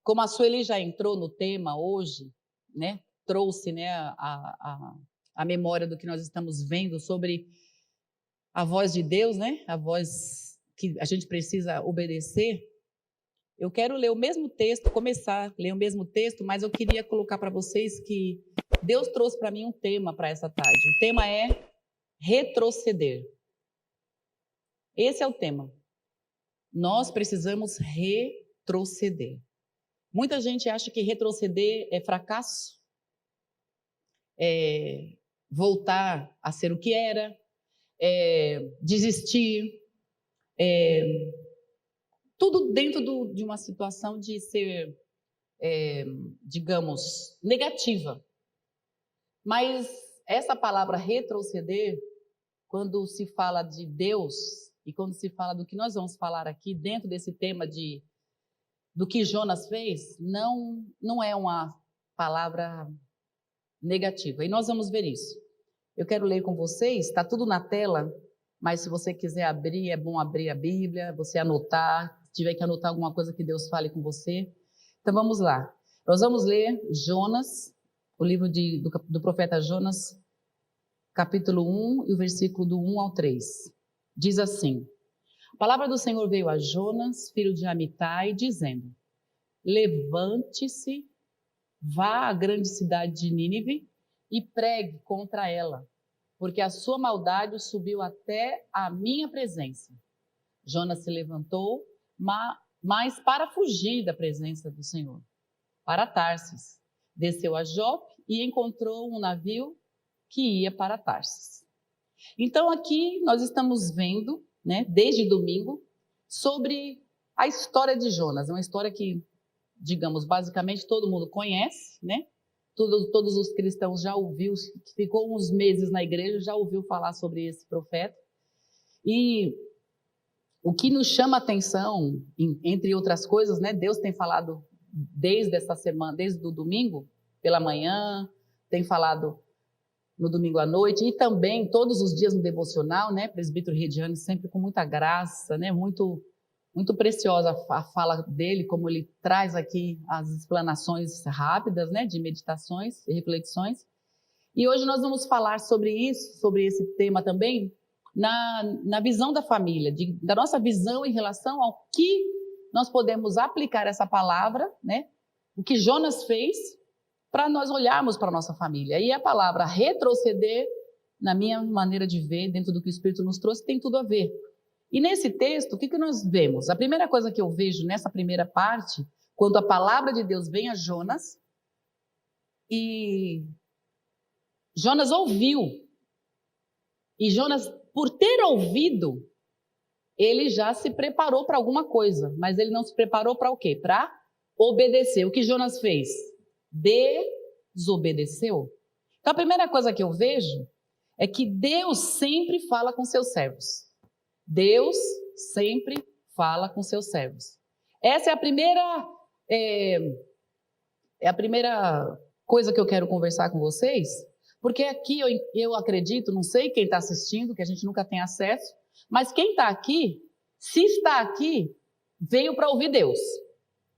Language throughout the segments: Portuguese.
Como a Sueli já entrou no tema hoje, né, trouxe, né, a memória do que nós estamos vendo sobre a voz de Deus, né, a voz que a gente precisa obedecer. Eu quero ler o mesmo texto, começar a ler o mesmo texto, mas eu queria colocar para vocês que Deus trouxe para mim um tema para essa tarde. O tema é retroceder. Esse é o tema. Nós precisamos retroceder. Muita gente acha que retroceder é fracasso, é voltar a ser o que era, é desistir, tudo dentro de uma situação de ser, digamos, negativa. Mas essa palavra retroceder, quando se fala de Deus e quando se fala do que nós vamos falar aqui dentro desse tema do que Jonas fez, não é uma palavra negativa. E nós vamos ver isso. Eu quero ler com vocês, está tudo na tela, mas se você quiser abrir, é bom abrir a Bíblia, você anotar, se tiver que anotar alguma coisa que Deus fale com você. Então vamos lá. Nós vamos ler Jonas, o livro do profeta Jonas, capítulo 1 e o versículo do 1 ao 3. Diz assim: a palavra do Senhor veio a Jonas, filho de Amitai, dizendo: levante-se, vá à grande cidade de Nínive e pregue contra ela, porque a sua maldade subiu até a minha presença. Jonas se levantou, mas para fugir da presença do Senhor, para Tarsis. Desceu a Jope e encontrou um navio que ia para Tarsis. Então aqui nós estamos vendo, né, desde domingo, sobre a história de Jonas. É uma história que, digamos, basicamente todo mundo conhece, né? Todos os cristãos já ouviu, ficou uns meses na igreja, já ouviu falar sobre esse profeta. E o que nos chama a atenção, entre outras coisas, né? Deus tem falado desde essa semana, desde o domingo pela manhã, tem falado no domingo à noite e também todos os dias no devocional, né? Presbítero Rediane sempre com muita graça, né? Muito preciosa a fala dele, como ele traz aqui as explanações rápidas, né? De meditações e reflexões. E hoje nós vamos falar sobre isso, sobre esse tema também, na visão da família, da nossa visão em relação ao que nós podemos aplicar essa palavra, né? O que Jonas fez, para nós olharmos para a nossa família. E a palavra retroceder, na minha maneira de ver, dentro do que o Espírito nos trouxe, tem tudo a ver. E nesse texto, o que nós vemos? A primeira coisa que eu vejo nessa primeira parte, quando a palavra de Deus vem a Jonas, e Jonas ouviu. E Jonas, por ter ouvido, ele já se preparou para alguma coisa, mas ele não se preparou para o quê? Para obedecer. O que Jonas fez? Desobedeceu. Então a primeira coisa que eu vejo é que Deus sempre fala com seus servos. Deus sempre fala com seus servos. Essa é a primeira coisa que eu quero conversar com vocês, porque aqui eu acredito, não sei quem está assistindo, que a gente nunca tem acesso, mas quem está aqui, se está aqui, veio para ouvir Deus.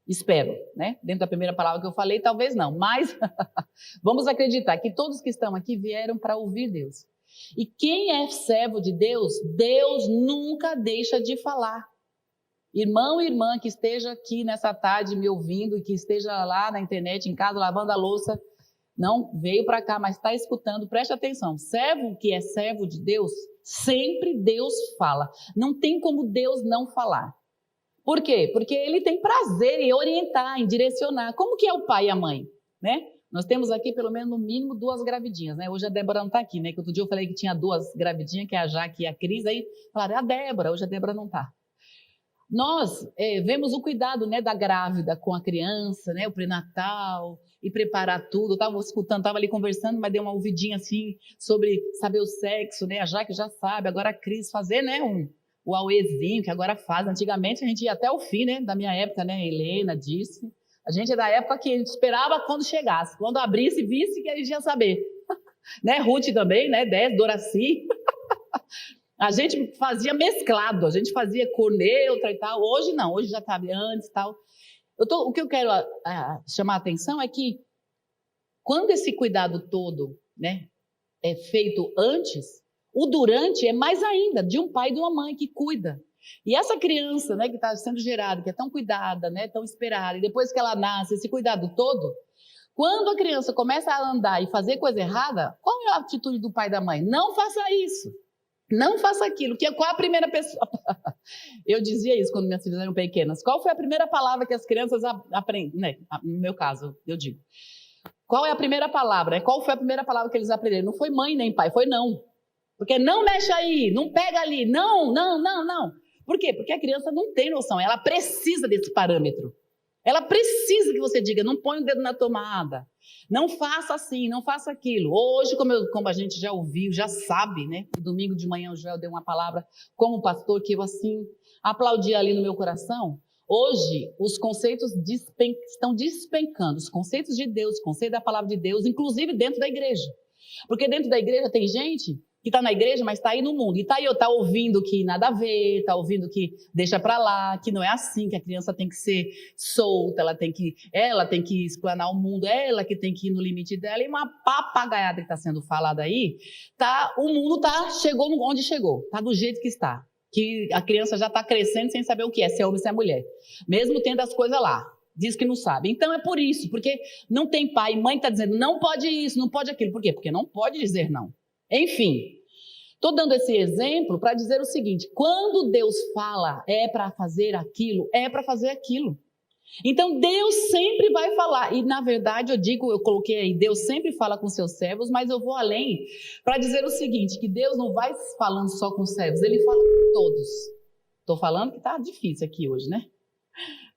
Espero, né? Dentro da primeira palavra que eu falei, talvez não, mas vamos acreditar que todos que estão aqui vieram para ouvir Deus. E quem é servo de Deus, Deus nunca deixa de falar. Irmão e irmã que esteja aqui nessa tarde me ouvindo e que esteja lá na internet, em casa, lavando a louça, não veio para cá, mas está escutando, preste atenção. Servo que é servo de Deus, sempre Deus fala. Não tem como Deus não falar. Por quê? Porque ele tem prazer em orientar, em direcionar. Como que é o pai e a mãe, né? Nós temos aqui pelo menos no mínimo 2 gravidinhas, né? Hoje a Débora não está aqui, né? Que outro dia eu falei que tinha 2 gravidinhas, que é a Jaque e a Cris, aí falaram, a Débora, hoje a Débora não está. Nós vemos o cuidado, né, da grávida com a criança, né, o pré-natal, e preparar tudo. Eu estava escutando, estava ali conversando, mas dei uma ouvidinha assim sobre saber o sexo, né? A Jaque já sabe, agora a Cris fazer, né, o auezinho, que agora faz. Antigamente a gente ia até o fim, né, da minha época, né, Helena disse. A gente é da época que a gente esperava quando chegasse, quando abrisse, visse que a gente ia saber. Né, Ruth também, né, 10, Doraci. A gente fazia mesclado, a gente fazia cor neutra e tal. Hoje não, hoje já sabe antes e tal. O que eu quero chamar a atenção é que quando esse cuidado todo, né, é feito antes, o durante é mais ainda, de um pai e de uma mãe que cuida. E essa criança, né, que está sendo gerada, que é tão cuidada, né, tão esperada, e depois que ela nasce, esse cuidado todo, quando a criança começa a andar e fazer coisa errada, qual é a atitude do pai e da mãe? Não faça isso. Não faça aquilo. Qual a primeira pessoa? Eu dizia isso quando minhas filhas eram pequenas. Qual foi a primeira palavra que as crianças aprendem? Né? No meu caso, eu digo. Qual é a primeira palavra? Qual foi a primeira palavra que eles aprenderam? Não foi mãe nem pai, foi não. Porque não mexe aí, não pega ali, não, não, não, não. Por quê? Porque a criança não tem noção, ela precisa desse parâmetro. Ela precisa que você diga, não põe o dedo na tomada, não faça assim, não faça aquilo. Hoje, como a gente já ouviu, já sabe, né? Domingo de manhã o Joel deu uma palavra como pastor que eu assim aplaudi ali no meu coração. Hoje, os conceitos estão despencando, os conceitos de Deus, o conceito da palavra de Deus, inclusive dentro da igreja. Porque dentro da igreja tem gente que está na igreja, mas está aí no mundo. E está ouvindo que nada a ver, está ouvindo que deixa para lá, que não é assim, que a criança tem que ser solta, ela tem que explanar o mundo, ela que tem que ir no limite dela. E uma papagaiada que está sendo falada aí, o mundo chegou onde chegou, está do jeito que está. Que a criança já está crescendo sem saber o que é, se é homem, se é mulher. Mesmo tendo as coisas lá. Diz que não sabe. Então é por isso, porque não tem pai e mãe que está dizendo, não pode isso, não pode aquilo. Por quê? Porque não pode dizer não. Enfim, estou dando esse exemplo para dizer o seguinte, quando Deus fala é para fazer aquilo, é para fazer aquilo. Então Deus sempre vai falar, e na verdade eu coloquei aí, Deus sempre fala com seus servos, mas eu vou além para dizer o seguinte, que Deus não vai falando só com os servos, Ele fala com todos. Estou falando que está difícil aqui hoje, né?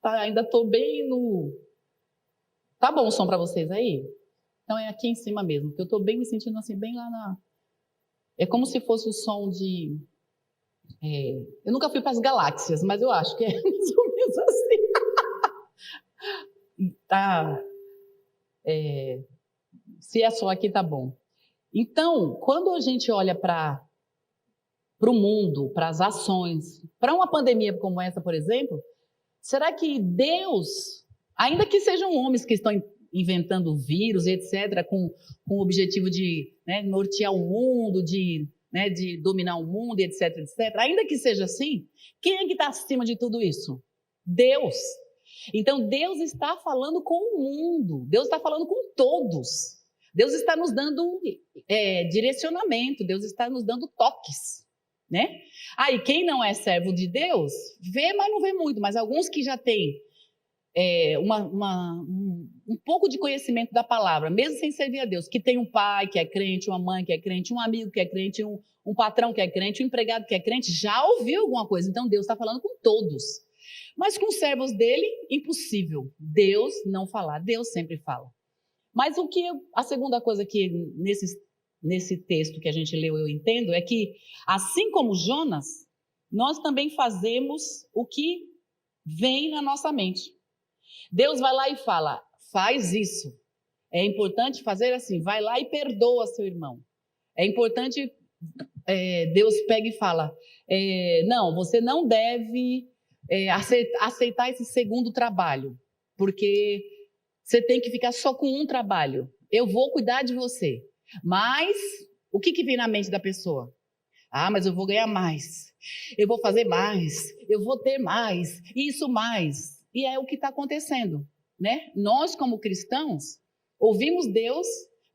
Ainda estou bem no... Tá bom o som para vocês aí? Então é aqui em cima mesmo, porque eu estou bem me sentindo assim, bem lá na... É como se fosse o som de... Eu nunca fui para as galáxias, mas eu acho que é mais ou menos assim. Se é só aqui, tá bom. Então, quando a gente olha para o mundo, para as ações, para uma pandemia como essa, por exemplo, será que Deus, ainda que sejam homens que estão inventando vírus, etc., com o objetivo de nortear o mundo, de dominar o mundo, etc., etc., ainda que seja assim, quem é que está acima de tudo isso? Deus. Então, Deus está falando com o mundo, Deus está falando com todos. Deus está nos dando direcionamento, Deus está nos dando toques, né? Aí, quem não é servo de Deus, vê, mas não vê muito, mas alguns que já têm um pouco de conhecimento da palavra, mesmo sem servir a Deus, que tem um pai que é crente, uma mãe que é crente, um amigo que é crente, um patrão que é crente, um empregado que é crente, já ouviu alguma coisa. Então, Deus está falando com todos. Mas com os servos dele, impossível. Deus não falar, Deus sempre fala. Mas a segunda coisa que nesse texto que a gente leu eu entendo é que, assim como Jonas, nós também fazemos o que vem na nossa mente. Deus vai lá e fala, faz isso. É importante fazer assim, vai lá e perdoa seu irmão. É importante, Deus pega e fala, não, você não deve aceitar esse segundo trabalho, porque você tem que ficar só com um trabalho. Eu vou cuidar de você. Mas, o que vem na mente da pessoa? Ah, mas eu vou ganhar mais. Eu vou fazer mais. Eu vou ter mais. Isso mais. E é o que está acontecendo, né? Nós, como cristãos, ouvimos Deus,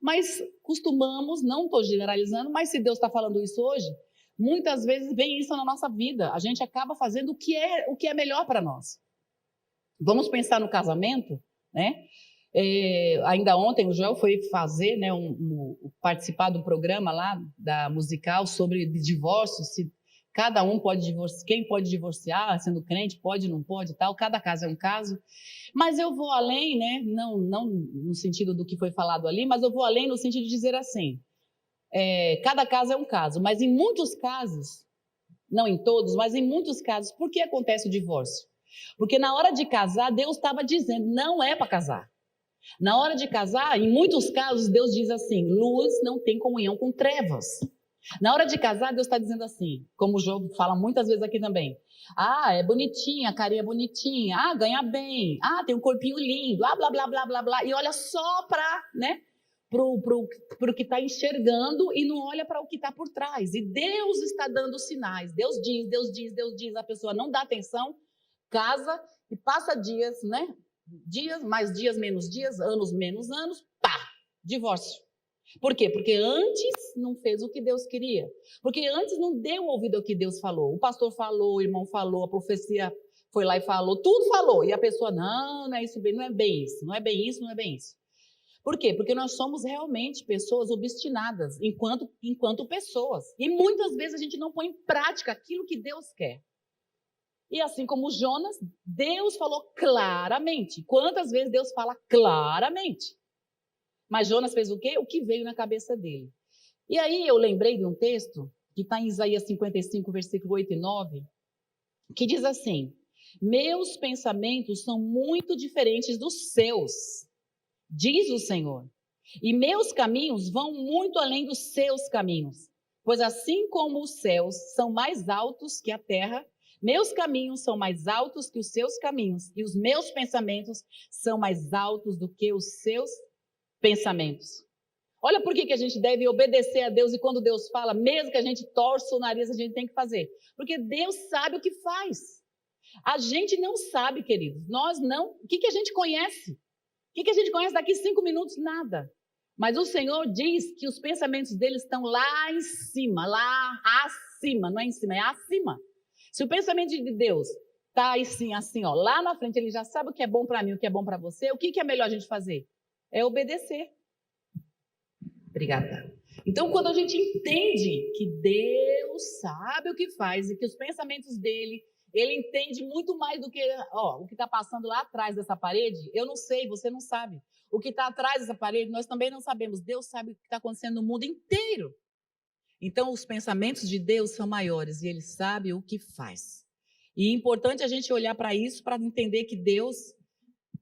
mas costumamos, não estou generalizando, mas se Deus está falando isso hoje, muitas vezes vem isso na nossa vida. A gente acaba fazendo o que é melhor para nós. Vamos pensar no casamento, né? Ainda ontem o Joel foi fazer, né, participar do programa lá da musical sobre divórcio, se cada um pode divorciar, quem pode divorciar, sendo crente, pode, não pode, tal, cada caso é um caso. Mas eu vou além, né, não no sentido do que foi falado ali, mas eu vou além no sentido de dizer assim, cada caso é um caso, mas em muitos casos, não em todos, mas em muitos casos, por que acontece o divórcio? Porque na hora de casar, Deus estava dizendo, não é para casar. Na hora de casar, em muitos casos, Deus diz assim, luz não tem comunhão com trevas. Na hora de casar, Deus está dizendo assim, como o João fala muitas vezes aqui também. Ah, é bonitinha, a carinha é bonitinha. Ah, ganha bem. Ah, tem um corpinho lindo. Ah, blá, blá, blá, blá, blá. E olha só para, né, pro que está enxergando e não olha para o que está por trás. E Deus está dando sinais. Deus diz, Deus diz, Deus diz. A pessoa não dá atenção, casa e passa dias, né? Dias, mais dias, menos dias, anos, menos anos, pá, divórcio. Por quê? Porque antes não fez o que Deus queria. Porque antes não deu ouvido ao que Deus falou. O pastor falou, o irmão falou, a profecia foi lá e falou, tudo falou. E a pessoa, não é isso, não é bem isso, não é bem isso, não é bem isso. Por quê? Porque nós somos realmente pessoas obstinadas, enquanto pessoas. E muitas vezes a gente não põe em prática aquilo que Deus quer. E assim como Jonas, Deus falou claramente. Quantas vezes Deus fala claramente? Mas Jonas fez o quê? O que veio na cabeça dele. E aí eu lembrei de um texto que está em Isaías 55, versículo 8 e 9, que diz assim: meus pensamentos são muito diferentes dos seus, diz o Senhor, e meus caminhos vão muito além dos seus caminhos. Pois assim como os céus são mais altos que a terra, meus caminhos são mais altos que os seus caminhos, e os meus pensamentos são mais altos do que os seus pensamentos. Olha por que a gente deve obedecer a Deus, e quando Deus fala, mesmo que a gente torça o nariz, a gente tem que fazer. Porque Deus sabe o que faz. A gente não sabe, queridos. Nós não. O que a gente conhece? O que a gente conhece daqui 5 minutos? Nada. Mas o Senhor diz que os pensamentos dele estão lá em cima, lá acima. Não é em cima, é acima. Se o pensamento de Deus está assim, ó, lá na frente, ele já sabe o que é bom para mim, o que é bom para você, o que é melhor a gente fazer? É obedecer. Obrigada. Então, quando a gente entende que Deus sabe o que faz e que os pensamentos dele, ele entende muito mais do que o que está passando lá atrás dessa parede, eu não sei, você não sabe. O que está atrás dessa parede, nós também não sabemos. Deus sabe o que está acontecendo no mundo inteiro. Então, os pensamentos de Deus são maiores e ele sabe o que faz. E é importante a gente olhar para isso, para entender que Deus,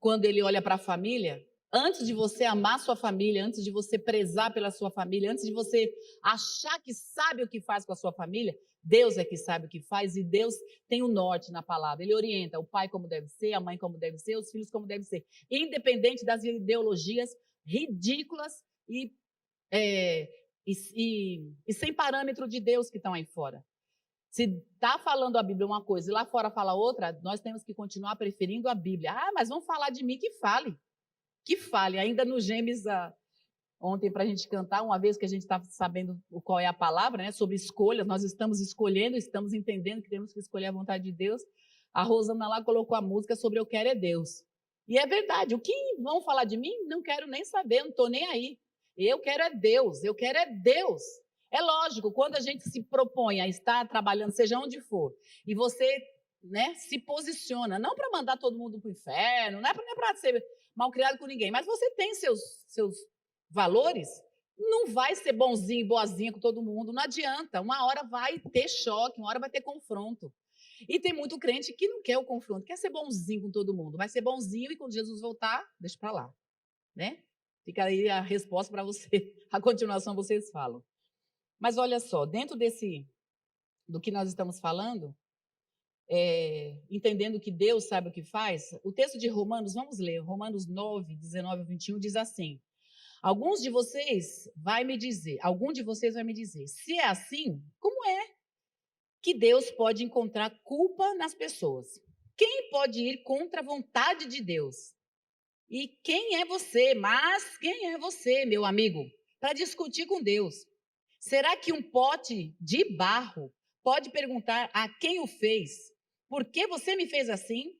quando ele olha para a família, antes de você amar sua família, antes de você prezar pela sua família, antes de você achar que sabe o que faz com a sua família, Deus é que sabe o que faz e Deus tem o norte na palavra. Ele orienta o pai como deve ser, a mãe como deve ser, os filhos como devem ser, independente das ideologias ridículas e sem parâmetro de Deus que estão aí fora. Se está falando a Bíblia uma coisa e lá fora fala outra, nós temos que continuar preferindo a Bíblia. Ah, mas vão falar de mim, que fale. Que fale. Ainda no Gênesis, ontem, para a gente cantar, uma vez que a gente está sabendo qual é a palavra, né, sobre escolhas, nós estamos escolhendo, estamos entendendo que temos que escolher a vontade de Deus. A Rosana lá colocou a música sobre Eu Quero é Deus. E é verdade, o que vão falar de mim, não quero nem saber, não estou nem aí. Eu quero é Deus, eu quero é Deus. É lógico, quando a gente se propõe a estar trabalhando, seja onde for, e você, né, se posiciona, não para mandar todo mundo para o inferno, não é para ser mal criado com ninguém, mas você tem seus valores, não vai ser bonzinho e boazinha com todo mundo, não adianta, uma hora vai ter choque, uma hora vai ter confronto. E tem muito crente que não quer o confronto, quer ser bonzinho com todo mundo, vai ser bonzinho e quando Jesus voltar, deixa para lá, né? Fica aí a resposta para você, a continuação vocês falam. Mas olha só, dentro do que nós estamos falando, entendendo que Deus sabe o que faz, o texto de Romanos, vamos ler, Romanos 9, 19 a 21, diz assim: algum de vocês vai me dizer, se é assim, como é que Deus pode encontrar culpa nas pessoas? Quem pode ir contra a vontade de Deus? E quem é você, meu amigo, para discutir com Deus? Será que um pote de barro pode perguntar a quem o fez: por que você me fez assim?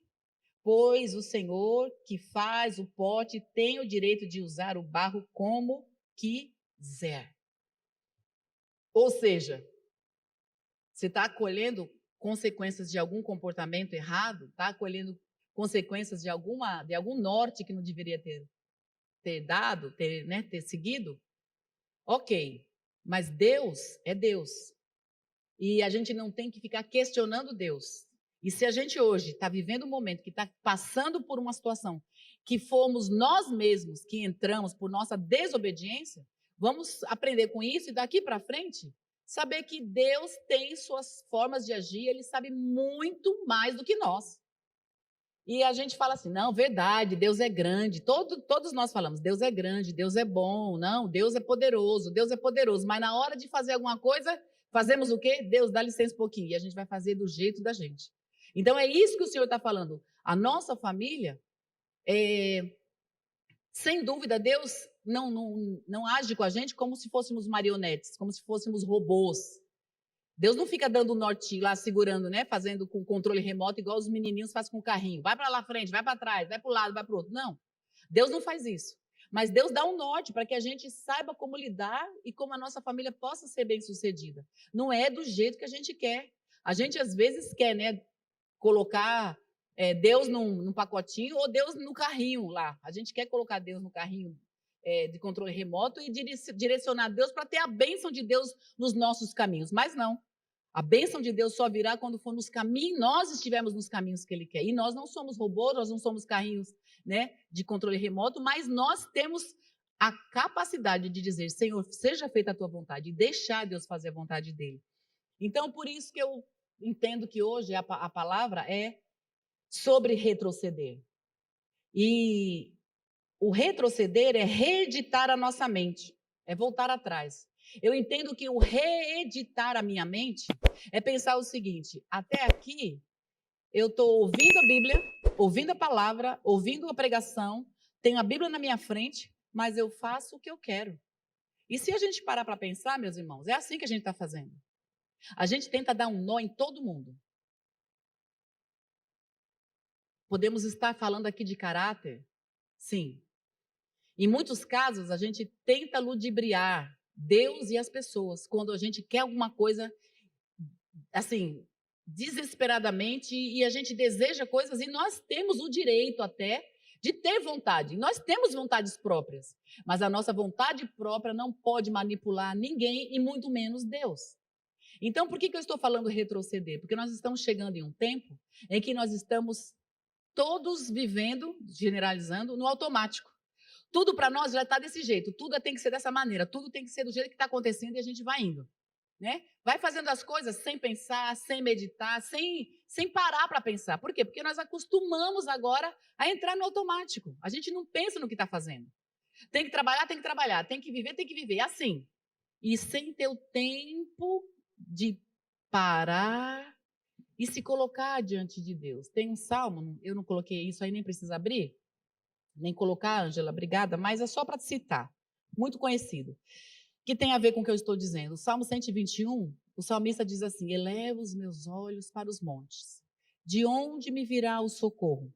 Pois o Senhor que faz o pote tem o direito de usar o barro como quiser. Ou seja, você está colhendo consequências de algum comportamento errado, está colhendo consequências de algum norte que não deveria ter dado, ter seguido? Ok, mas Deus é Deus. E a gente não tem que ficar questionando Deus. E se a gente hoje está vivendo um momento que está passando por uma situação que fomos nós mesmos que entramos por nossa desobediência, vamos aprender com isso e daqui para frente Saber que Deus tem suas formas de agir, Ele sabe muito mais do que nós. E a gente fala assim, não, verdade, Deus é grande. Todos nós falamos, Deus é grande, Deus é bom, não, Deus é poderoso, Deus é poderoso. Mas na hora de fazer alguma coisa, fazemos o quê? Deus, dá licença um pouquinho. E a gente vai fazer do jeito da gente. Então é isso que o Senhor está falando. A nossa família, sem dúvida, Deus não age com a gente como se fôssemos marionetes, como se fôssemos robôs. Deus não fica dando o norte lá, segurando, né? Fazendo com controle remoto, igual os menininhos fazem com o carrinho. Vai para lá frente, vai para trás, vai para o lado, vai para o outro. Não, Deus não faz isso. Mas Deus dá um norte para que a gente saiba como lidar e como a nossa família possa ser bem-sucedida. Não é do jeito que a gente quer. A gente, às vezes, quer, né? Colocar Deus num pacotinho ou Deus no carrinho lá. A gente quer colocar Deus no carrinho de controle remoto e direcionar Deus para ter a bênção de Deus nos nossos caminhos. Mas não. A bênção de Deus só virá quando for nos caminhos, nós estivermos nos caminhos que Ele quer. E nós não somos robôs, nós não somos carrinhos, né, de controle remoto, mas nós temos a capacidade de dizer, Senhor, seja feita a tua vontade, e deixar Deus fazer a vontade dEle. Então, por isso que eu entendo que hoje a palavra é sobre retroceder. E o retroceder é reeditar a nossa mente, é voltar atrás. Eu entendo que o reeditar a minha mente é pensar o seguinte, até aqui eu estou ouvindo a Bíblia, ouvindo a palavra, ouvindo a pregação, tenho a Bíblia na minha frente, mas eu faço o que eu quero. E se a gente parar para pensar, meus irmãos, é assim que a gente está fazendo. A gente tenta dar um nó em todo mundo. Podemos estar falando aqui de caráter? Sim. Em muitos casos, a gente tenta ludibriar Deus e as pessoas quando a gente quer alguma coisa, assim, desesperadamente, e a gente deseja coisas, e nós temos o direito até de ter vontade. Nós temos vontades próprias, mas a nossa vontade própria não pode manipular ninguém, e muito menos Deus. Então, por que eu estou falando retroceder? Porque nós estamos chegando em um tempo em que nós estamos todos vivendo, generalizando, no automático. Tudo para nós já está desse jeito, tudo tem que ser dessa maneira, tudo tem que ser do jeito que está acontecendo e a gente vai indo. Né? Vai fazendo as coisas sem pensar, sem meditar, sem parar para pensar. Por quê? Porque nós acostumamos agora a entrar no automático. A gente não pensa no que está fazendo. Tem que trabalhar, tem que viver, assim. E sem ter o tempo de parar e se colocar diante de Deus. Tem um salmo, eu não coloquei isso aí, nem precisa abrir, nem colocar, Ângela, obrigada, mas é só para citar, muito conhecido, que tem a ver com o que eu estou dizendo. O Salmo 121, o salmista diz assim, eleva os meus olhos para os montes, de onde me virá o socorro?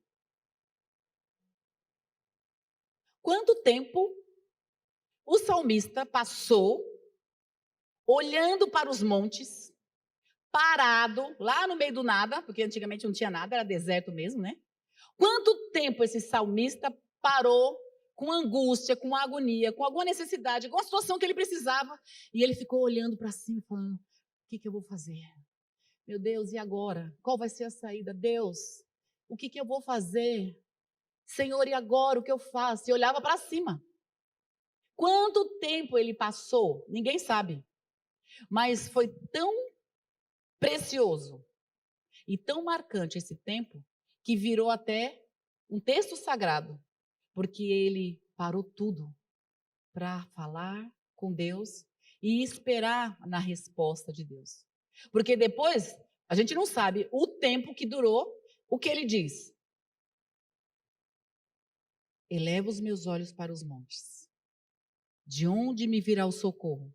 Quanto tempo o salmista passou olhando para os montes, parado, lá no meio do nada, porque antigamente não tinha nada, era deserto mesmo, né? Quanto tempo esse salmista parou com angústia, com agonia, com alguma necessidade, com a situação que ele precisava, e ele ficou olhando para cima, falando, o que eu vou fazer? Meu Deus, e agora? Qual vai ser a saída? Deus, o que eu vou fazer? Senhor, e agora? O que eu faço? E olhava para cima. Quanto tempo ele passou? Ninguém sabe. Mas foi tão precioso e tão marcante esse tempo que virou até um texto sagrado, porque ele parou tudo para falar com Deus e esperar na resposta de Deus. Porque depois, a gente não sabe o tempo que durou o que ele diz. Eleva os meus olhos para os montes. De onde me virá o socorro?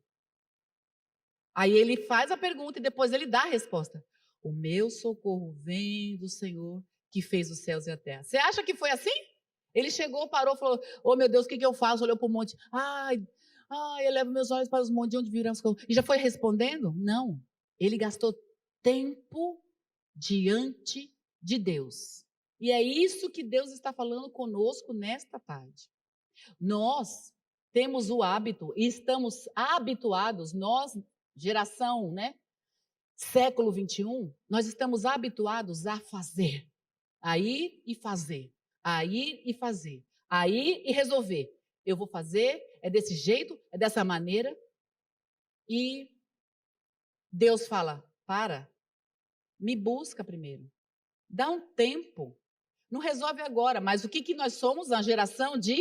Aí ele faz a pergunta e depois ele dá a resposta. O meu socorro vem do Senhor que fez os céus e a terra. Você acha que foi assim? Ele chegou, parou, falou, oh meu Deus, o que eu faço? Olhou para o monte, eleva meus olhos para os montes, de onde virão os socorro? E já foi respondendo? Não. Ele gastou tempo diante de Deus. E é isso que Deus está falando conosco nesta tarde. Nós temos o hábito e estamos habituados, nós, geração, né? Século 21, nós estamos habituados a fazer, a ir e fazer, a ir e fazer, a ir e resolver. Eu vou fazer, é desse jeito, é dessa maneira. E Deus fala, me busca primeiro. Dá um tempo. Não resolve agora, mas o que nós somos? A geração de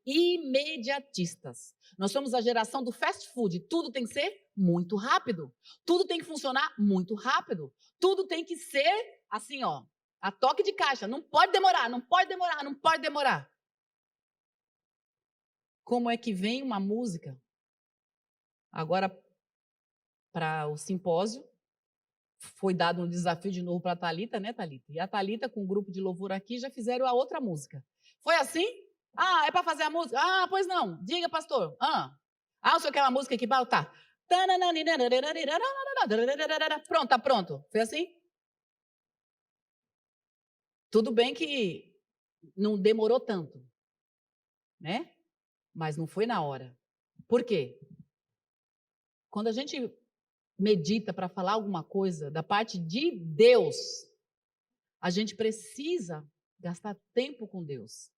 imediatistas. Nós somos a geração do fast food. Tudo tem que ser muito rápido. Tudo tem que funcionar muito rápido. Tudo tem que ser assim, ó, a toque de caixa. Não pode demorar, não pode demorar, não pode demorar. Como é que vem uma música agora para o simpósio? Foi dado um desafio de novo para a Thalita, né, Thalita? E a Thalita, com o grupo de louvor aqui, já fizeram a outra música. Foi assim? Ah, é para fazer a música? Ah, pois não. Diga, pastor. O senhor quer uma música aqui? Tá. Pronto, tá pronto. Foi assim? Tudo bem que não demorou tanto, né? Mas não foi na hora. Por quê? Quando a gente medita para falar alguma coisa da parte de Deus, a gente precisa gastar tempo com Deus.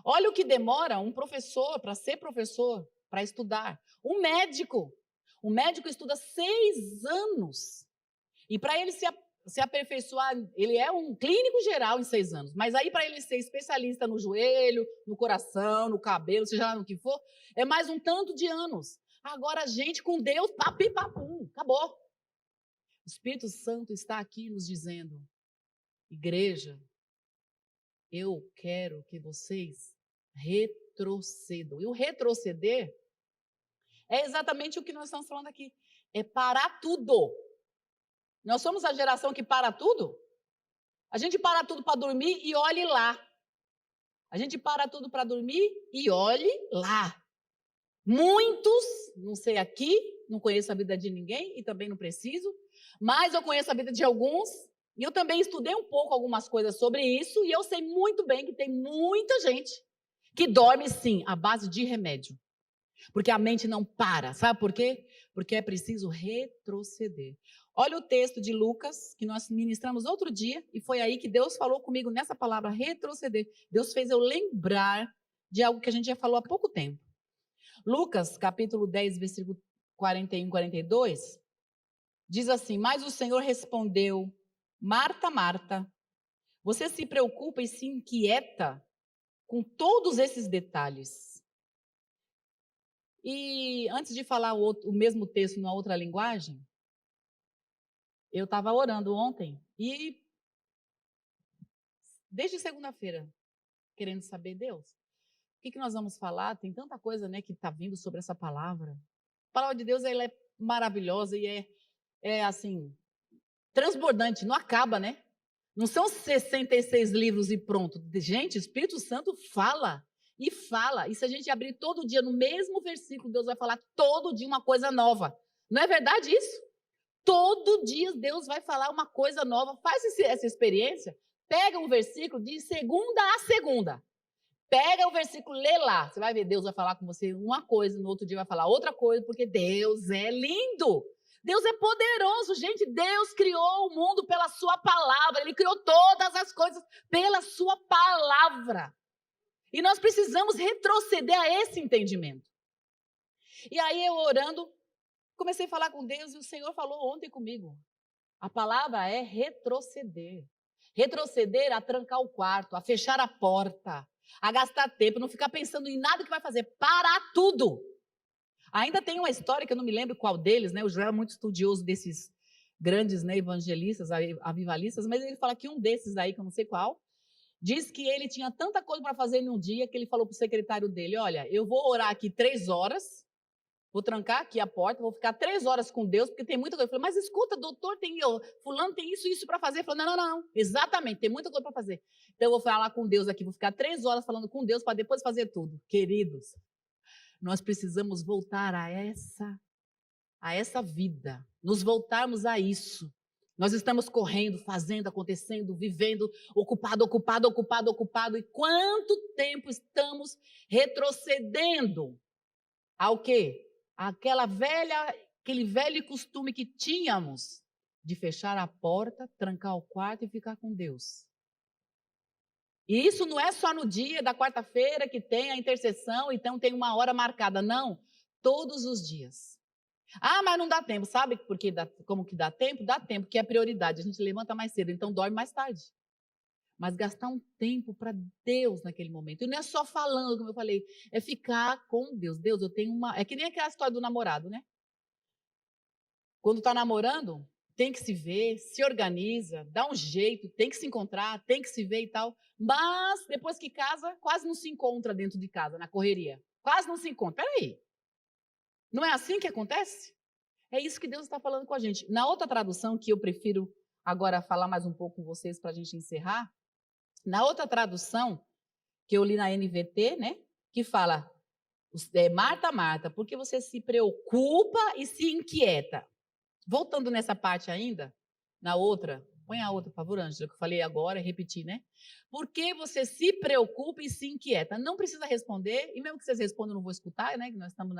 Olha o que demora um professor para ser professor, para estudar. Um médico estuda 6 anos. E para ele se aperfeiçoar, ele é um clínico geral em 6 anos. Mas aí para ele ser especialista no joelho, no coração, no cabelo, seja lá no que for, é mais um tanto de anos. Agora a gente com Deus, papi, papum, acabou. O Espírito Santo está aqui nos dizendo, igreja, eu quero que vocês retrocedam. E o retroceder é exatamente o que nós estamos falando aqui. É parar tudo. Nós somos a geração que para tudo. A gente para tudo para dormir e olhe lá. A gente para tudo para dormir e olhe lá. Muitos, não sei aqui, não conheço a vida de ninguém e também não preciso, mas eu conheço a vida de alguns e eu também estudei um pouco algumas coisas sobre isso e eu sei muito bem que tem muita gente que dorme sim à base de remédio. Porque a mente não para. Sabe por quê? Porque é preciso retroceder. Olha o texto de Lucas, que nós ministramos outro dia, e foi aí que Deus falou comigo nessa palavra, retroceder. Deus fez eu lembrar de algo que a gente já falou há pouco tempo. Lucas, capítulo 10, versículo 41 e 42, diz assim, mas o Senhor respondeu, Marta, Marta, você se preocupa e se inquieta com todos esses detalhes. E antes de falar o mesmo texto numa outra linguagem, eu estava orando ontem e desde segunda-feira, querendo saber, Deus, o que nós vamos falar? Tem tanta coisa, né, que está vindo sobre essa palavra. A palavra de Deus, ela é maravilhosa e é assim, transbordante, não acaba, né? Não são 66 livros e pronto. Gente, o Espírito Santo fala. E fala, e se a gente abrir todo dia no mesmo versículo, Deus vai falar todo dia uma coisa nova. Não é verdade isso? Todo dia Deus vai falar uma coisa nova. Faz essa experiência, pega um versículo de segunda a segunda. Pega o versículo, lê lá. Você vai ver, Deus vai falar com você uma coisa, no outro dia vai falar outra coisa, porque Deus é lindo. Deus é poderoso, gente. Deus criou o mundo pela sua palavra. Ele criou todas as coisas pela sua palavra. E nós precisamos retroceder a esse entendimento. E aí eu orando, comecei a falar com Deus e o Senhor falou ontem comigo. A palavra é retroceder. Retroceder a trancar o quarto, a fechar a porta, a gastar tempo, não ficar pensando em nada que vai fazer, parar tudo. Ainda tem uma história que eu não me lembro qual deles, né? O Joel é muito estudioso desses grandes, né, evangelistas, avivalistas, mas ele fala que um desses aí, que eu não sei qual, diz que ele tinha tanta coisa para fazer em um dia que ele falou para o secretário dele, olha, eu vou orar aqui 3 horas, vou trancar aqui a porta, vou ficar 3 horas com Deus, porque tem muita coisa. Eu falei, mas escuta, doutor, fulano tem isso para fazer. Ele falou, não, exatamente, tem muita coisa para fazer. Então eu vou falar com Deus aqui, vou ficar 3 horas falando com Deus para depois fazer tudo. Queridos, nós precisamos voltar a essa vida, nos voltarmos a isso. Nós estamos correndo, fazendo, acontecendo, vivendo, ocupado. E quanto tempo estamos retrocedendo ao quê? Aquele velho costume que tínhamos de fechar a porta, trancar o quarto e ficar com Deus. E isso não é só no dia da quarta-feira que tem a intercessão, então tem uma hora marcada. Não, todos os dias. Ah, mas não dá tempo. Sabe como que dá tempo? Dá tempo, que é a prioridade. A gente levanta mais cedo, então dorme mais tarde. Mas gastar um tempo para Deus naquele momento. E não é só falando, como eu falei, é ficar com Deus. Deus, eu tenho uma... É que nem aquela história do namorado, né? Quando está namorando, tem que se ver, se organiza, dá um jeito, tem que se encontrar, tem que se ver e tal. Mas depois que casa, quase não se encontra dentro de casa, na correria. Quase não se encontra. Peraí, não é assim que acontece? É isso que Deus está falando com a gente. Na outra tradução, que eu prefiro agora falar mais um pouco com vocês para a gente encerrar, na outra tradução, que eu li na NVT, né, que fala, Marta, Marta, porque você se preocupa e se inquieta. Voltando nessa parte ainda, na outra, põe a outra, por favor, Ângela, que eu falei agora, repetir, né? Por que você se preocupa e se inquieta? Não precisa responder, e mesmo que vocês respondam, eu não vou escutar, né? Que nós estamos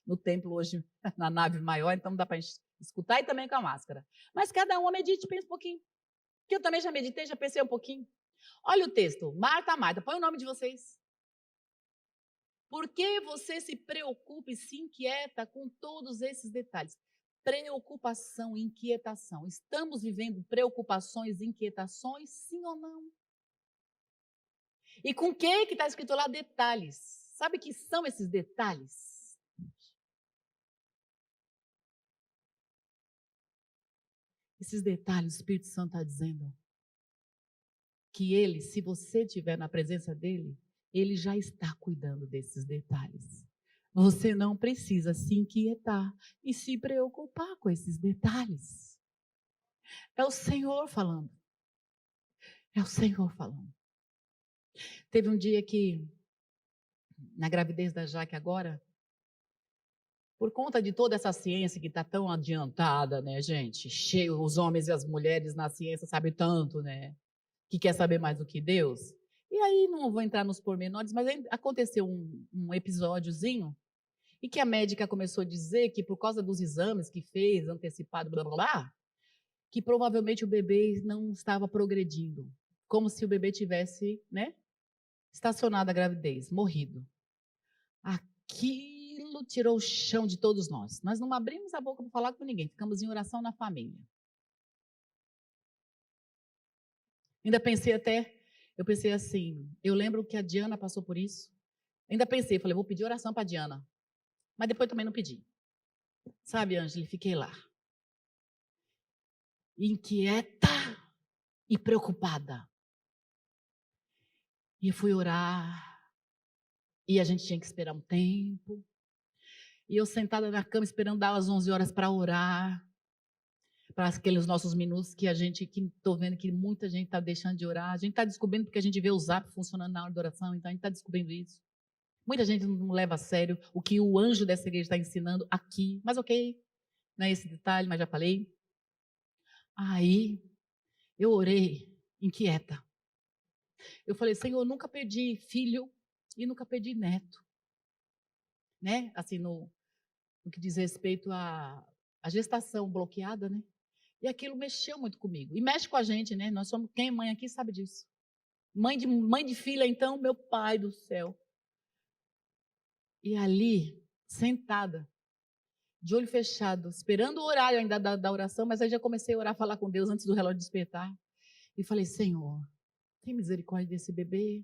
no templo hoje, na nave maior, então dá para escutar e também com a máscara. Mas cada uma medite, pense um pouquinho. Que eu também já meditei, já pensei um pouquinho. Olha o texto, Marta, Marta, põe o nome de vocês. Por que você se preocupa e se inquieta com todos esses detalhes? Preocupação, inquietação. Estamos vivendo preocupações, inquietações, sim ou não? E com o que está escrito lá? Detalhes. Sabe o que são esses detalhes? Esses detalhes, o Espírito Santo está dizendo que ele, se você estiver na presença dele, ele já está cuidando desses detalhes. Você não precisa se inquietar e se preocupar com esses detalhes. É o Senhor falando. É o Senhor falando. Teve um dia que, na gravidez da Jaque agora, por conta de toda essa ciência que está tão adiantada, né, gente? Cheio, os homens e as mulheres na ciência sabem tanto, né? Que quer saber mais do que Deus. E aí, não vou entrar nos pormenores, mas aconteceu um episódiozinho e que a médica começou a dizer que por causa dos exames que fez, antecipado, blá, blá, blá, que provavelmente o bebê não estava progredindo. Como se o bebê tivesse, né, estacionado a gravidez, morrido. Aquilo tirou o chão de todos nós. Nós não abrimos a boca para falar com ninguém, ficamos em oração na família. Ainda pensei eu pensei assim, eu lembro que a Diana passou por isso. Ainda pensei, falei, vou pedir oração para a Diana. Mas depois também não pedi. Sabe, Ângela, fiquei lá. Inquieta e preocupada. E fui orar. E a gente tinha que esperar um tempo. E eu sentada na cama esperando dar as 11 horas para orar. Para aqueles nossos minutos que estou vendo que muita gente está deixando de orar. A gente está descobrindo porque a gente vê o zap funcionando na hora da oração, então a gente está descobrindo isso. Muita gente não leva a sério o que o anjo dessa igreja está ensinando aqui. Mas ok, não é esse detalhe, mas já falei. Aí, eu orei inquieta. Eu falei, Senhor, eu nunca perdi filho e nunca perdi neto. Né? Assim, no que diz respeito à gestação bloqueada, né? E aquilo mexeu muito comigo. E mexe com a gente, né? Nós somos, quem é mãe aqui sabe disso. Mãe de filha, então, meu pai do céu. E ali, sentada, de olho fechado, esperando o horário ainda da oração, mas aí já comecei a orar, falar com Deus antes do relógio despertar. E falei, Senhor, tem misericórdia desse bebê.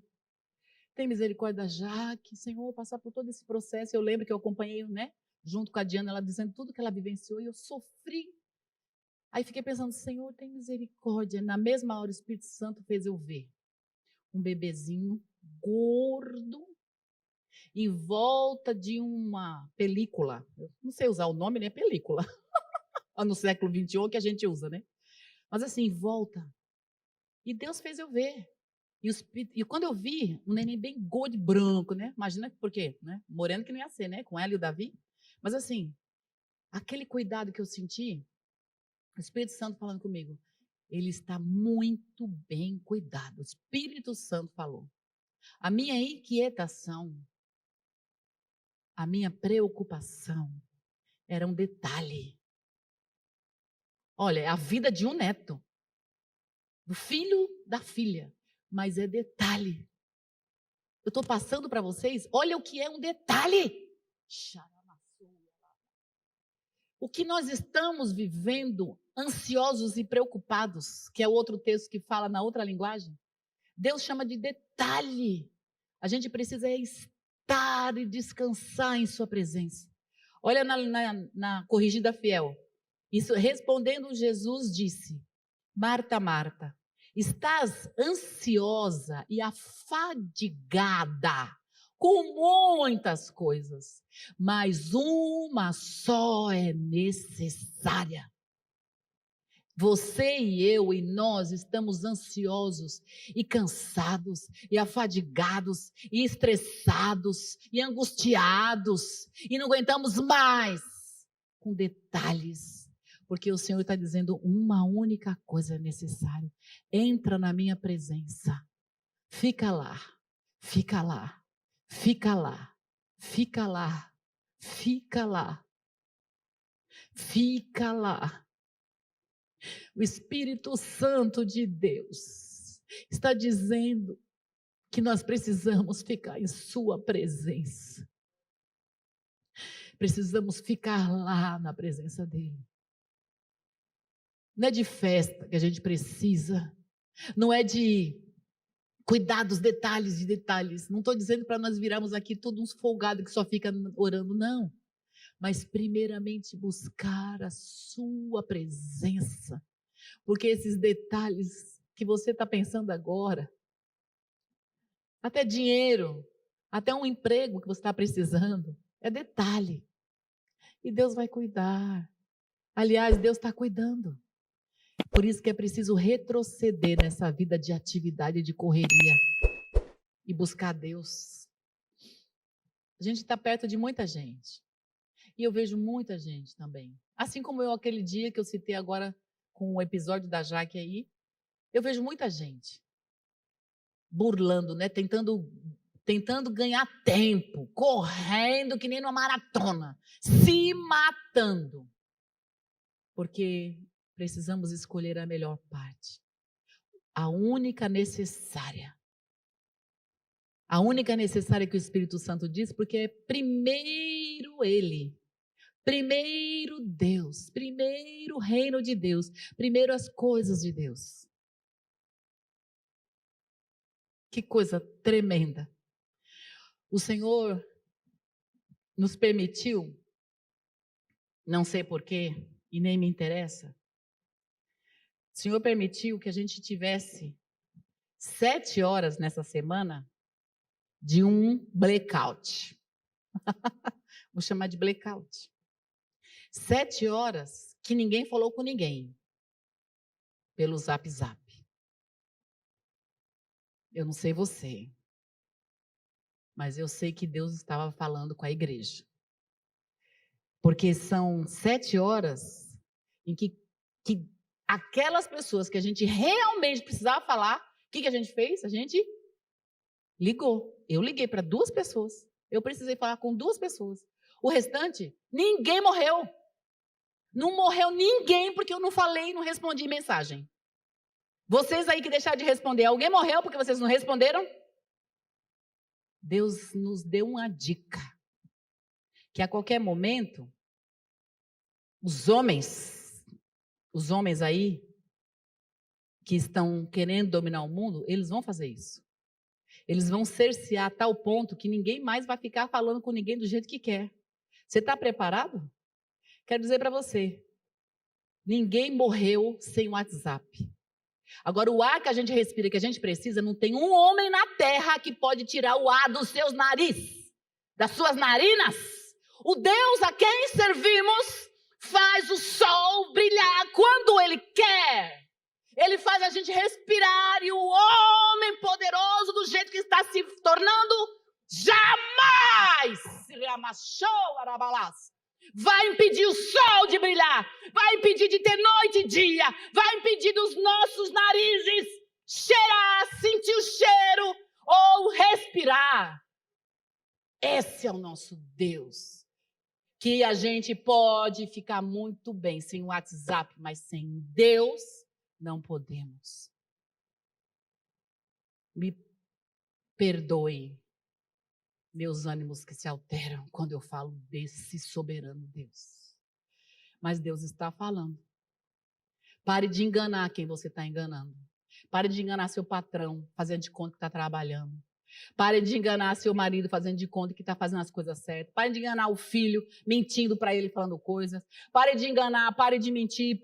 Tem misericórdia da Jaque. Senhor, passar por todo esse processo. Eu lembro que eu acompanhei, né? Junto com a Diana, ela dizendo tudo que ela vivenciou. E eu sofri. Aí fiquei pensando, Senhor, tem misericórdia. Na mesma hora, o Espírito Santo fez eu ver um bebezinho gordo em volta de uma película. Eu não sei usar o nome, né? Película. No século XXI que a gente usa, né? Mas assim, em volta. E Deus fez eu ver. E quando eu vi, um neném bem gordo e branco, né? Imagina por quê, né? Moreno que não ia ser, né? Com ela e o Davi. Mas assim, aquele cuidado que eu senti, o Espírito Santo falando comigo, ele está muito bem cuidado. O Espírito Santo falou. A minha inquietação, a minha preocupação era um detalhe. Olha, é a vida de um neto, do filho da filha, mas é detalhe. Eu estou passando para vocês, olha o que é um detalhe. O que nós estamos vivendo, ansiosos e preocupados, que é o outro texto que fala na outra linguagem, Deus chama de detalhe. A gente precisa estar e descansar em sua presença. Olha na Corrigida Fiel. Isso, respondendo, Jesus disse: Marta, Marta, estás ansiosa e afadigada com muitas coisas, mas uma só é necessária. Você e eu e nós estamos ansiosos e cansados e afadigados e estressados e angustiados e não aguentamos mais com detalhes, porque o Senhor está dizendo uma única coisa é necessária: entra na minha presença, fica lá, fica lá, fica lá, fica lá, fica lá, fica lá. O Espírito Santo de Deus está dizendo que nós precisamos ficar em sua presença. Precisamos ficar lá na presença dele. Não é de festa que a gente precisa, não é de cuidar dos detalhes de detalhes. Não estou dizendo para nós virarmos aqui todos uns folgados que só fica orando, não. Mas primeiramente buscar a sua presença. Porque esses detalhes que você está pensando agora, até dinheiro, até um emprego que você está precisando, é detalhe. E Deus vai cuidar. Aliás, Deus está cuidando. Por isso que é preciso retroceder nessa vida de atividade, de correria e buscar Deus. A gente está perto de muita gente. E eu vejo muita gente também. Assim como eu aquele dia que eu citei agora com o episódio da Jaque aí, eu vejo muita gente burlando, né? Tentando ganhar tempo, correndo que nem numa maratona, se matando. Porque precisamos escolher a melhor parte. A única necessária. A única necessária que o Espírito Santo diz, porque é primeiro Ele. Primeiro Deus, primeiro o reino de Deus, primeiro as coisas de Deus. Que coisa tremenda. O Senhor nos permitiu, não sei porquê, e nem me interessa, o Senhor permitiu que a gente tivesse 7 horas nessa semana de um blackout. Vou chamar de blackout. 7 horas que ninguém falou com ninguém pelo Zap Zap. Eu não sei você, mas eu sei que Deus estava falando com a igreja. Porque são 7 horas em que aquelas pessoas que a gente realmente precisava falar, o que a gente fez? A gente ligou. Eu liguei para 2 pessoas. Eu precisei falar com 2 pessoas. O restante, ninguém morreu. Não morreu ninguém porque eu não falei e não respondi mensagem. Vocês aí que deixaram de responder, alguém morreu porque vocês não responderam? Deus nos deu uma dica. Que a qualquer momento, os homens aí, que estão querendo dominar o mundo, eles vão fazer isso. Eles vão cercear a tal ponto que ninguém mais vai ficar falando com ninguém do jeito que quer. Você está preparado? Quero dizer para você, ninguém morreu sem WhatsApp. Agora, o ar que a gente respira, que a gente precisa, não tem um homem na terra que pode tirar o ar dos seus narizes, das suas narinas. O Deus a quem servimos faz o sol brilhar quando Ele quer. Ele faz a gente respirar e o homem poderoso do jeito que está se tornando, jamais vai impedir o sol de brilhar, vai impedir de ter noite e dia, vai impedir dos nossos narizes cheirar, sentir o cheiro ou respirar. Esse é o nosso Deus, que a gente pode ficar muito bem sem o WhatsApp, mas sem Deus não podemos. Me perdoe meus ânimos que se alteram quando eu falo desse soberano Deus. Mas Deus está falando. Pare de enganar quem você está enganando. Pare de enganar seu patrão, fazendo de conta que está trabalhando. Pare de enganar seu marido, fazendo de conta que está fazendo as coisas certas. Pare de enganar o filho, mentindo para ele, falando coisas. Pare de enganar, pare de mentir.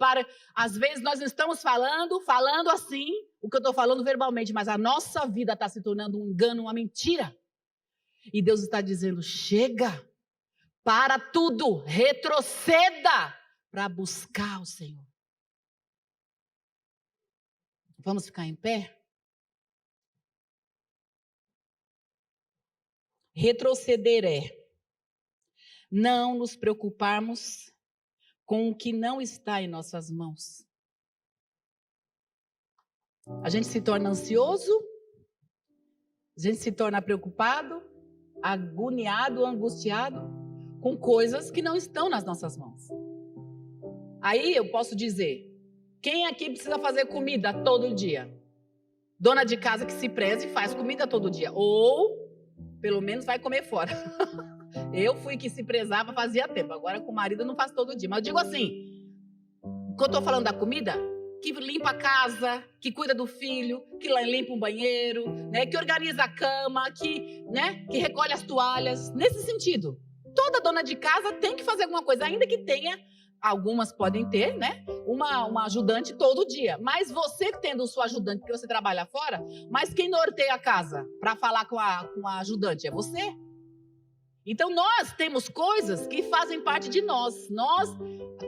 Às vezes nós estamos falando assim, o que eu estou falando verbalmente, mas a nossa vida está se tornando um engano, uma mentira. E Deus está dizendo, chega, para tudo, retroceda para buscar o Senhor. Vamos ficar em pé? Retroceder é não nos preocuparmos com o que não está em nossas mãos. A gente se torna ansioso, a gente se torna preocupado, agoniado, angustiado com coisas que não estão nas nossas mãos. Aí eu posso dizer, quem aqui precisa fazer comida todo dia? Dona de casa que se preze e faz comida todo dia. Ou, pelo menos, vai comer fora. Eu fui que se prezava fazia tempo. Agora com o marido não faço todo dia. Mas eu digo assim, quando eu estou falando da comida, que limpa a casa, que cuida do filho, que limpa um banheiro, né, que organiza a cama, que recolhe as toalhas. Nesse sentido, toda dona de casa tem que fazer alguma coisa, ainda que tenha. Algumas podem ter, né? Uma ajudante todo dia. Mas você tendo sua ajudante, porque você trabalha fora, mas quem norteia a casa para falar com a ajudante é você. Então nós temos coisas que fazem parte de nós.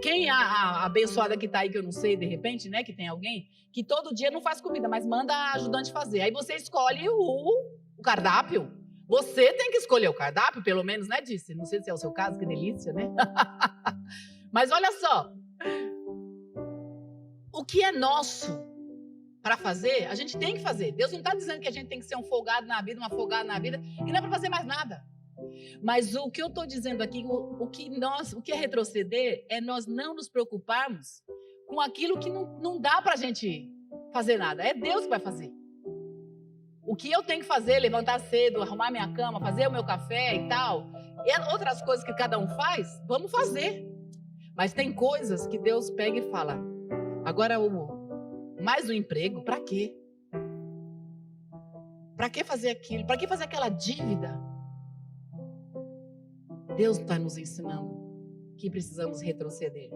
Quem a abençoada que está aí, que eu não sei, de repente, né? Que tem alguém que todo dia não faz comida, mas manda a ajudante fazer. Aí você escolhe o cardápio. Você tem que escolher o cardápio, pelo menos, né, Disse? Não sei se é o seu caso, que delícia, né? Mas olha só, o que é nosso para fazer, a gente tem que fazer. Deus não está dizendo que a gente tem que ser um folgado na vida, uma folgada na vida, e não é para fazer mais nada. Mas o que eu estou dizendo aqui, o que é retroceder, é nós não nos preocuparmos com aquilo que não dá para a gente fazer nada. É Deus que vai fazer. O que eu tenho que fazer, levantar cedo, arrumar minha cama, fazer o meu café e tal, e outras coisas que cada um faz, vamos fazer. Mas tem coisas que Deus pega e fala, agora mais um emprego, para quê? Para que fazer aquilo? Para que fazer aquela dívida? Deus está nos ensinando que precisamos retroceder.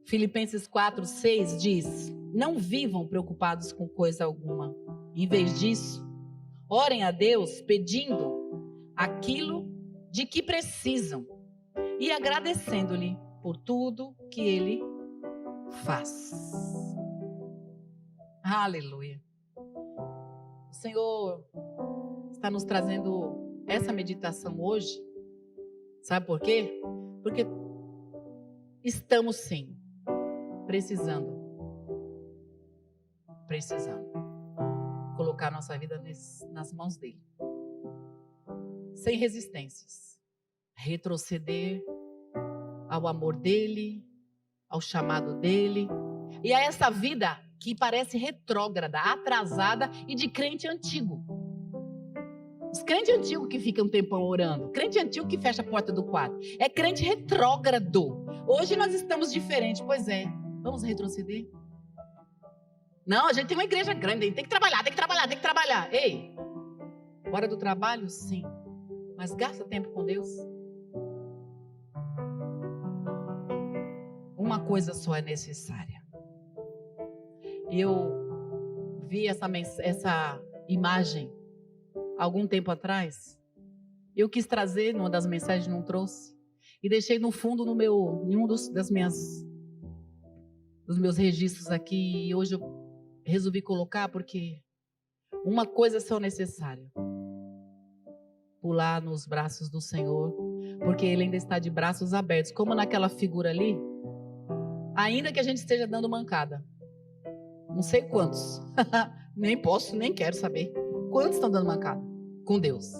Filipenses 4:6 diz, não vivam preocupados com coisa alguma. Em vez disso, orem a Deus pedindo aquilo de que precisam e agradecendo-lhe por tudo que Ele faz. Aleluia. O Senhor está nos trazendo essa meditação hoje. Sabe por quê? Porque estamos sim precisando colocar nossa vida nas mãos dele. Sem resistências. Retroceder ao amor dele, ao chamado dele, e a essa vida que parece retrógrada, atrasada e de crente antigo. Os crentes antigos que ficam um tempão orando, crente antigo que fecha a porta do quarto, é crente retrógrado. Hoje nós estamos diferentes, pois é, vamos retroceder? Não, a gente tem uma igreja grande, a gente tem que trabalhar. Ei, hora do trabalho, sim, mas gasta tempo com Deus. Uma coisa só é necessária. Eu vi essa imagem algum tempo atrás. Eu quis trazer, numa das mensagens não trouxe, e deixei no fundo em um dos meus registros aqui, e hoje eu resolvi colocar porque uma coisa só é necessária: pular nos braços do Senhor, porque Ele ainda está de braços abertos, como naquela figura ali. Ainda que a gente esteja dando mancada. Não sei quantos. Nem posso, nem quero saber. Quantos estão dando mancada com Deus?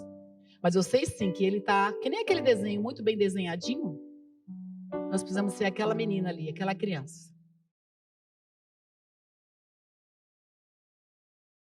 Mas eu sei sim que Ele está, que nem aquele desenho muito bem desenhadinho. Nós precisamos ser aquela menina ali, aquela criança.